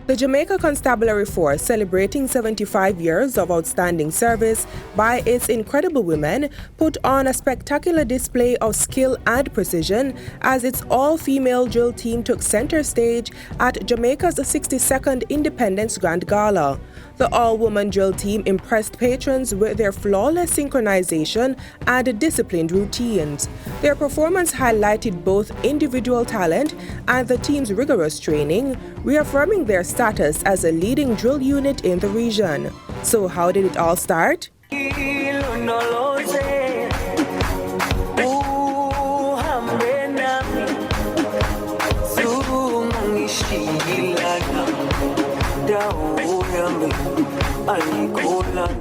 The Jamaica Constabulary Force, celebrating 75 years of outstanding service by its incredible women, put on a spectacular display of skill and precision as its all-female drill team took center stage at Jamaica's 62nd Independence Grand Gala. The all-woman drill team impressed patrons with their flawless synchronization and disciplined routines. Their performance highlighted both individual talent and the team's rigorous training, reaffirming their status as a leading drill unit in the region. So how did it all start?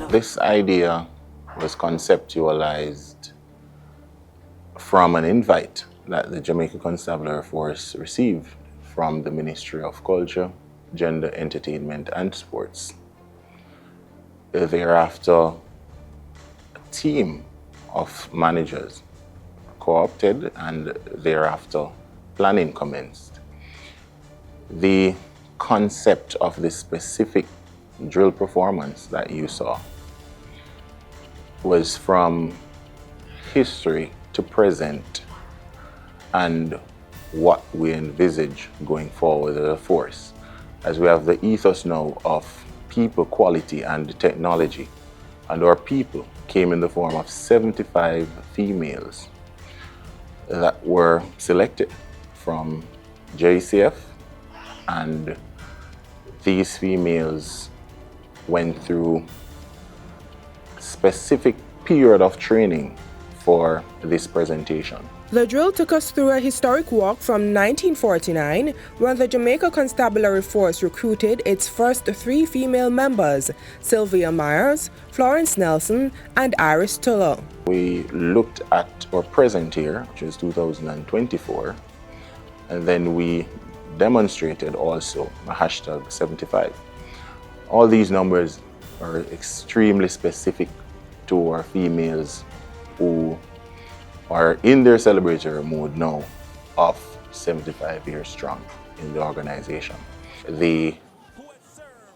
This idea was conceptualized from an invite that the Jamaica Constabulary Force received from the Ministry of Culture, Gender, Entertainment and Sports. Thereafter, a team of managers co-opted and thereafter planning commenced. The concept of this specific drill performance that you saw was from history to present and what we envisage going forward as a force, as we have the ethos now of people, quality and technology, and our people came in the form of 75 females that were selected from JCF, and these females went through specific period of training for this presentation. The drill took us through a historic walk from 1949 when the Jamaica Constabulary Force recruited its first 3 female members, Sylvia Myers, Florence Nelson, and Iris Tullow. We looked at our present year, which is 2024, and then we demonstrated also a hashtag 75. All these numbers are extremely specific to our females who are in their celebratory mode now of 75 years strong in the organization. The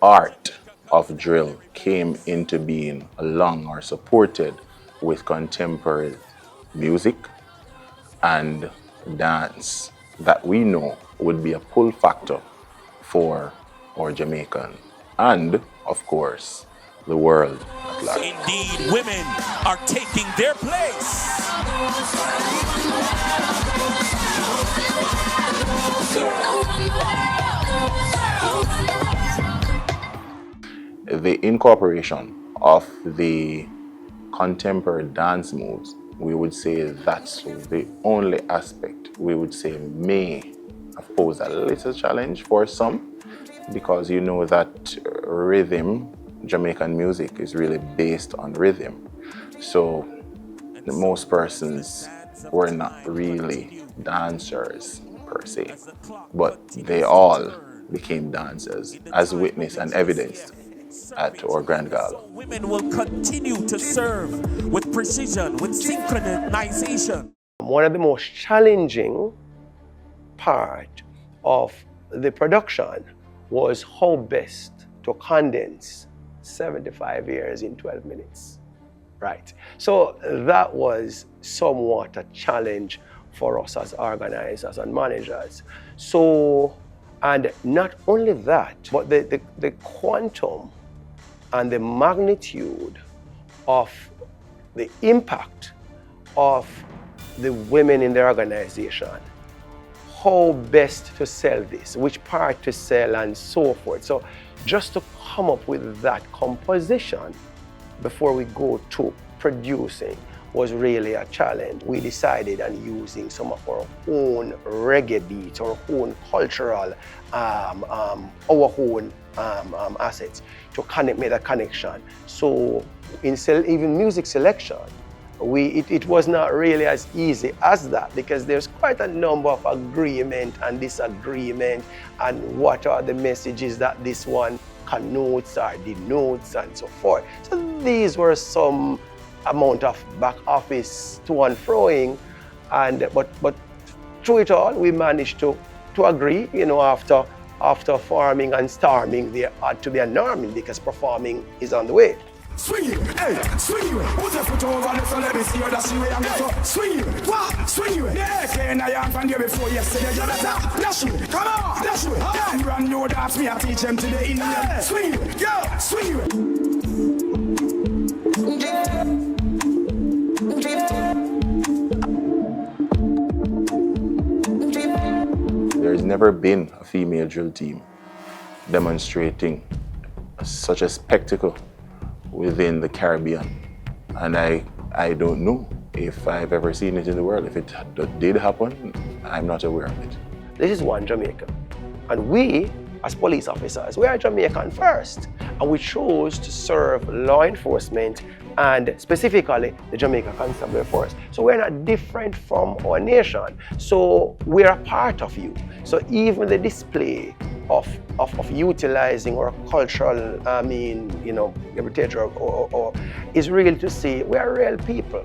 art of drill came into being along or supported with contemporary music and dance that we know would be a pull factor for our Jamaican and, of course, the world at large. Indeed, women are taking their place. The incorporation of the contemporary dance moves, we would say that's the only aspect we would say may have posed a little challenge for some, because you know that rhythm, Jamaican music is really based on rhythm. So most persons were not really dancers per se, but they all became dancers, as witnessed and evidenced at our Grand Gala. Women will continue to serve with precision, with synchronization. One of the most challenging part of the production was how best to condense 75 years in 12 minutes, right? So that was somewhat a challenge for us as organizers and managers. So, and not only that, but the quantum and the magnitude of the impact of the women in the organization, how best to sell this, which part to sell and so forth. So just to come up with that composition before we go to producing was really a challenge. We decided on using some of our own reggae beats, our own cultural, our own assets to make that connection. So in even music selection, it was not really as easy as that, because there's quite a number of agreement and disagreement and what are the messages that this one connotes or denotes and so forth. So these were some amount of back office to and froing, and but through it all we managed to agree, after after farming and storming, there ought to be an army because performing is on the way. Swing it, hey, swing it. Put your foot over there, so let me see you dash it. I'm so swing it, what? Swing it. Yeah, can I am from there before yesterday? You better dash it, come on, dash it. Yeah, you run your dance, me I teach them to the Indian. Swing it, yeah, swing it. There's never been a female drill team demonstrating such a spectacle within the Caribbean. And I don't know if I've ever seen it in the world. If it did happen, I'm not aware of it. This is one Jamaica. And we, as police officers, we are Jamaican first. And we chose to serve law enforcement and specifically the Jamaica Constabulary Force. So we're not different from our nation. So we're a part of you. So even the display of utilizing our cultural, heritage or is really to say we are real people.